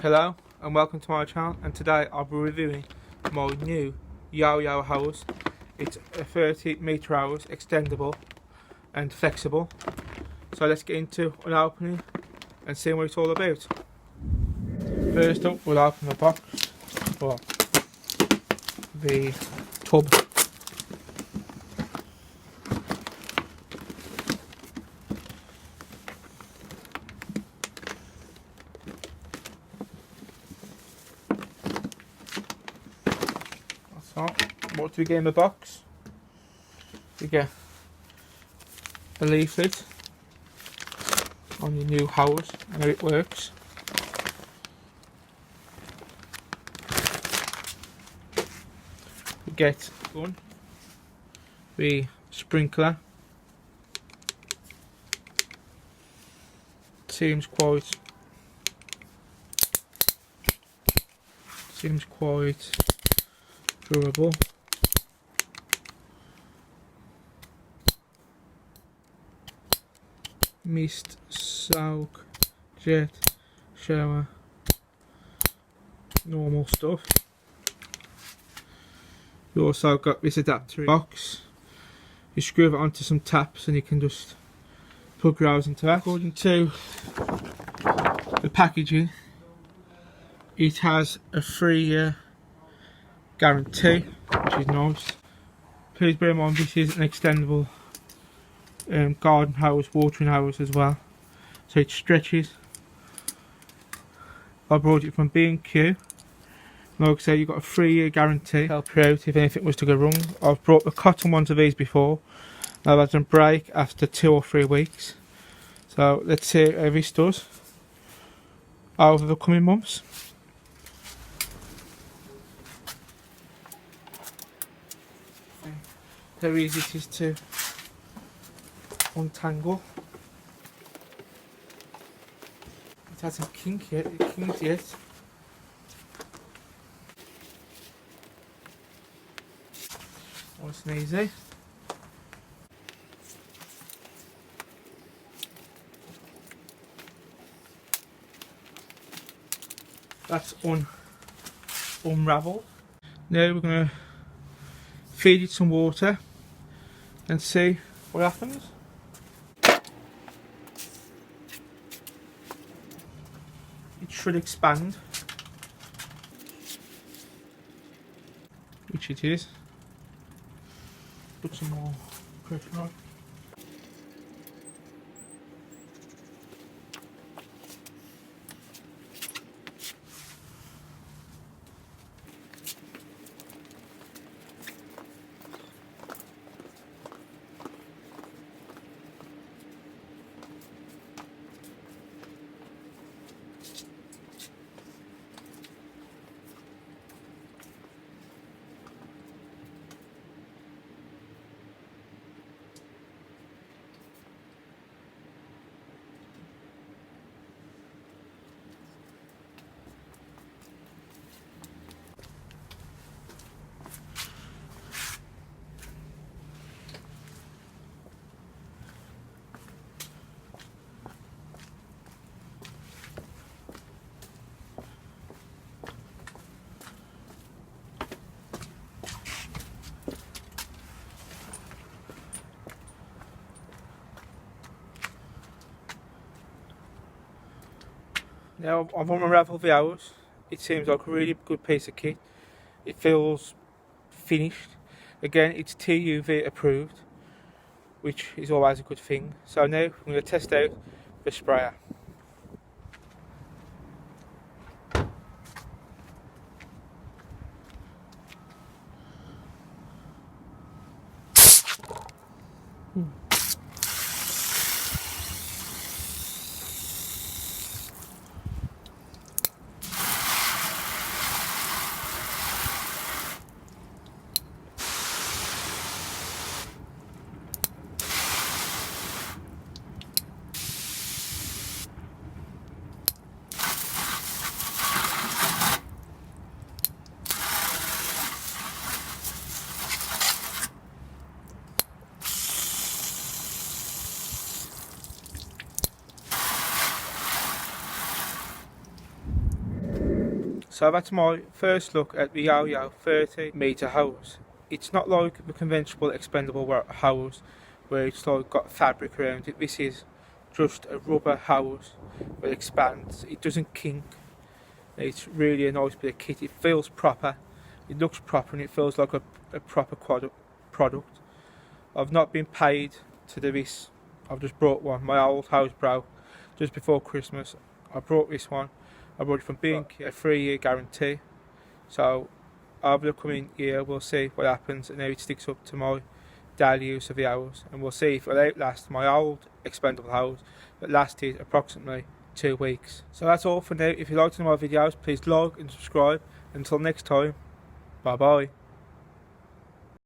Hello and welcome to my channel, and today I'll be reviewing my new YOYO hose. It's a 30-metre hose, extendable and flexible. So let's get into an opening and see what it's all about. First up, we'll open the box for the tub. So, what do we get in the box? We get a leaflet on your new hose and how it works. We get gun, the sprinkler. Seems quite durable. Mist, soak, jet, shower, normal stuff. You also got this adapter box. You screw it onto some taps and you can just plug your hose into that. According to the packaging, it has a 3-year guarantee, which is nice. Please bear in mind this is an extendable garden hose, watering hose as well, so it stretches. I brought it from B&Q. Like I say, you've got a 3-year guarantee. Help you out if anything was to go wrong. I've brought the cotton ones of these before. I've had them break after 2 or 3 weeks. So let's see how this does over the coming months. How easy it is to untangle. It hasn't kinked yet. Nice and easy. That's unravelled. Now we're going to feed it some water and see what happens. It should expand, which it is. Put some more pressure on. Now I've unravelled the hose. It seems like a really good piece of kit. It feels finished. Again, it's TUV approved, which is always a good thing. So now I'm going to test out the sprayer. So that's my first look at the YOYO 30-metre hose. It's not like the conventional expendable hose where it's like got fabric around it. This is just a rubber hose that expands. It doesn't kink. It's really a nice bit of kit. It feels proper, it looks proper, and it feels like a proper product. I've not been paid to do this. I've just brought one. My old hose broke just before Christmas. I brought this one. I brought it from B&Q, a 3-year guarantee. So over the coming year we'll see what happens and how it sticks up to my daily use of the hose, and we'll see if it'll outlast my old expendable hose that lasted approximately 2 weeks. So that's all for now. If you liked any of my videos, please like and subscribe. Until next time, bye bye.